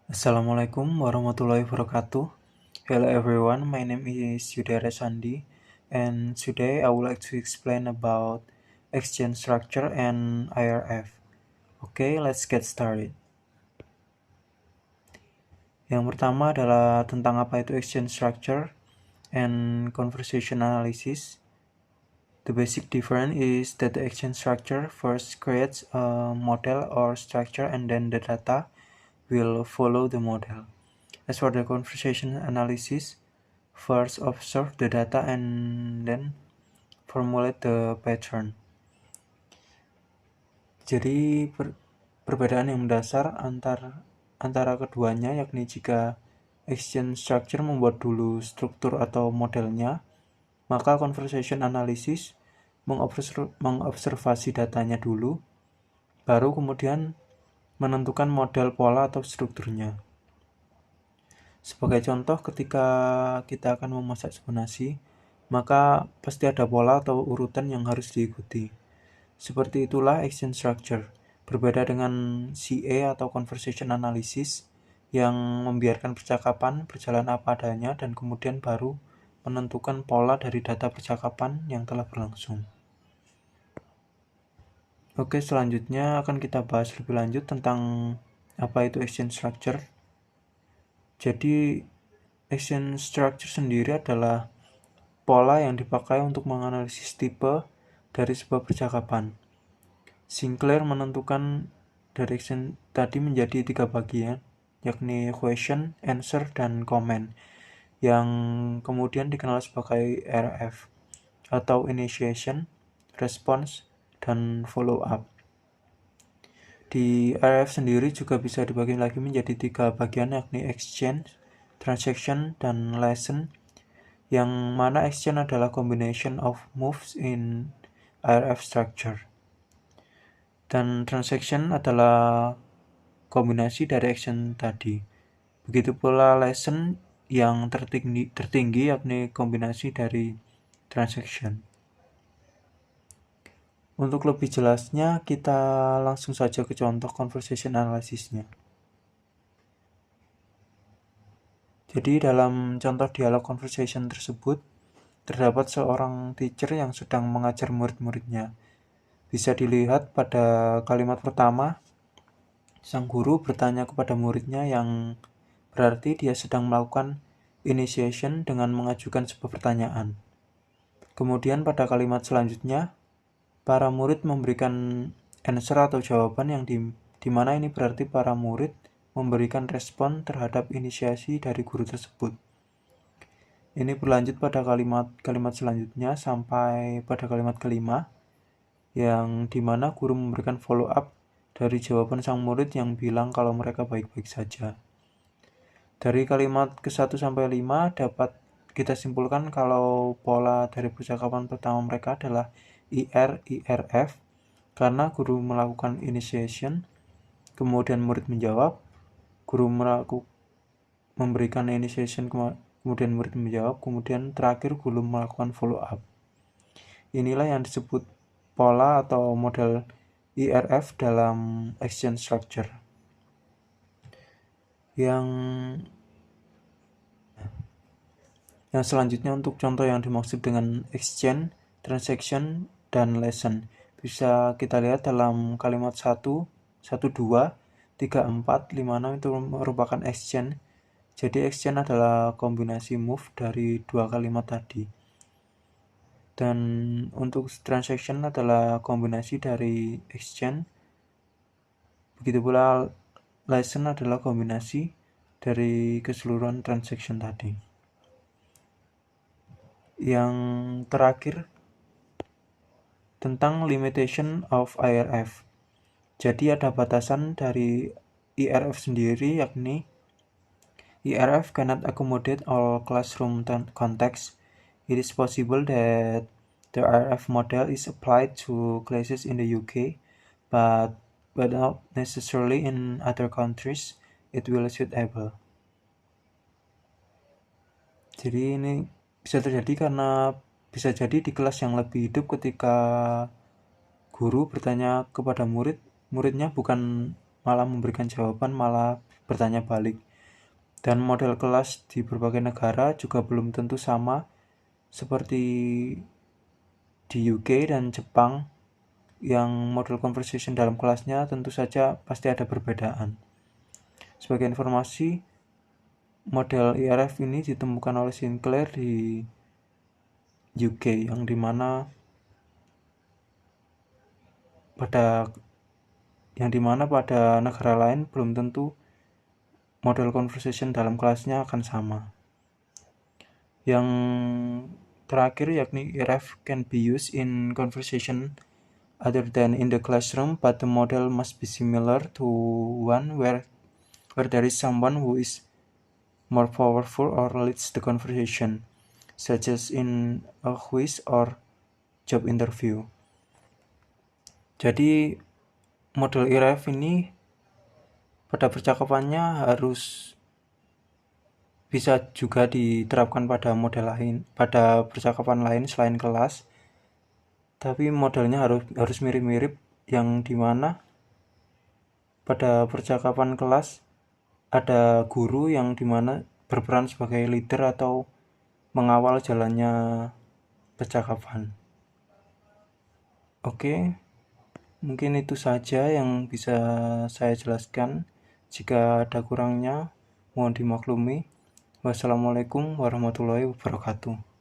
Assalamualaikum warahmatullahi wabarakatuh. Hello everyone, my name is Yudhara Sandi, and today I would like to explain about exchange structure and IRF. Okay, let's get started. Yang pertama adalah tentang apa itu exchange structure and conversation analysis. The basic difference is that the exchange structure first creates a model or structure and then the data will follow the model. As for the conversation analysis, first observe the data and then formulate the pattern. Jadi perbedaan yang mendasar antara keduanya yakni jika exchange structure membuat dulu struktur atau modelnya, maka conversation analysis mengobservasi datanya dulu, baru kemudian menentukan model pola atau strukturnya. Sebagai contoh, ketika kita akan memasak sebuah nasi, maka pasti ada pola atau urutan yang harus diikuti. Seperti itulah action structure. Berbeda dengan CA atau conversation analysis yang membiarkan percakapan berjalan apa adanya dan kemudian baru menentukan pola dari data percakapan yang telah berlangsung. Oke, selanjutnya akan kita bahas lebih lanjut tentang apa itu action structure. Jadi, action structure sendiri adalah pola yang dipakai untuk menganalisis tipe dari sebuah percakapan. Sinclair menentukan direction tadi menjadi 3 bagian, yakni question, answer, dan comment, yang kemudian dikenal sebagai RF, atau initiation, response, dan follow up. Di RF sendiri juga bisa dibagi lagi menjadi 3 bagian, yakni exchange, transaction, dan lesson, yang mana exchange adalah combination of moves in IRF structure. Dan transaction adalah kombinasi dari action tadi. Begitu pula lesson yang tertinggi yakni kombinasi dari transaction. Untuk lebih jelasnya, kita langsung saja ke contoh conversation analysisnya. Jadi dalam contoh dialog conversation tersebut, terdapat seorang teacher yang sedang mengajar murid-muridnya. Bisa dilihat pada kalimat pertama, sang guru bertanya kepada muridnya yang berarti dia sedang melakukan initiation dengan mengajukan sebuah pertanyaan. Kemudian pada kalimat selanjutnya, para murid memberikan answer atau jawaban yang di mana ini berarti para murid memberikan respon terhadap inisiasi dari guru tersebut. Ini berlanjut pada kalimat selanjutnya sampai pada kalimat kelima, yang dimana guru memberikan follow up dari jawaban sang murid yang bilang kalau mereka baik-baik saja. Dari kalimat ke-1 sampai 5 dapat kita simpulkan kalau pola dari percakapan pertama mereka adalah IRF, karena guru melakukan initiation, kemudian murid menjawab, guru memberikan initiation, kemudian murid menjawab, kemudian terakhir guru melakukan follow up. Inilah yang disebut pola atau model IRF dalam action structure. Yang selanjutnya untuk contoh yang dimaksud dengan exchange, transaction, dan lesson. Bisa kita lihat dalam kalimat 1, 2, 3, 4, 5, 6 itu merupakan exchange. Jadi exchange adalah kombinasi move dari dua kalimat tadi. Dan untuk transaction adalah kombinasi dari exchange. Begitu pula lesson adalah kombinasi dari keseluruhan transaction tadi. Yang terakhir tentang limitation of IRF. Jadi ada batasan dari IRF sendiri, yakni IRF cannot accommodate all classroom context. It is possible that the IRF model is applied to classes in the UK, but not necessarily in other countries. It will suitable. Jadi ini bisa terjadi karena bisa jadi di kelas yang lebih hidup ketika guru bertanya kepada muridnya bukan malah memberikan jawaban, malah bertanya balik. Dan model kelas di berbagai negara juga belum tentu sama, seperti di UK dan Jepang, yang model conversation dalam kelasnya tentu saja pasti ada perbedaan. Sebagai informasi, model IRF ini ditemukan oleh Sinclair di UK, yang dimana pada negara lain belum tentu model conversation dalam kelasnya akan sama. Yang terakhir yakni IRF can be used in conversation other than in the classroom, but the model must be similar to one where there is someone who is more powerful or leads the conversation, such as in a quiz or job interview. Jadi model IRF ini pada percakapannya harus bisa juga diterapkan pada percakapan lain selain kelas, tapi modelnya harus mirip-mirip, yang dimana pada percakapan kelas ada guru yang dimana berperan sebagai leader atau mengawal jalannya percakapan. Oke, mungkin itu saja yang bisa saya jelaskan. Jika ada kurangnya, mohon dimaklumi. Wassalamualaikum warahmatullahi wabarakatuh.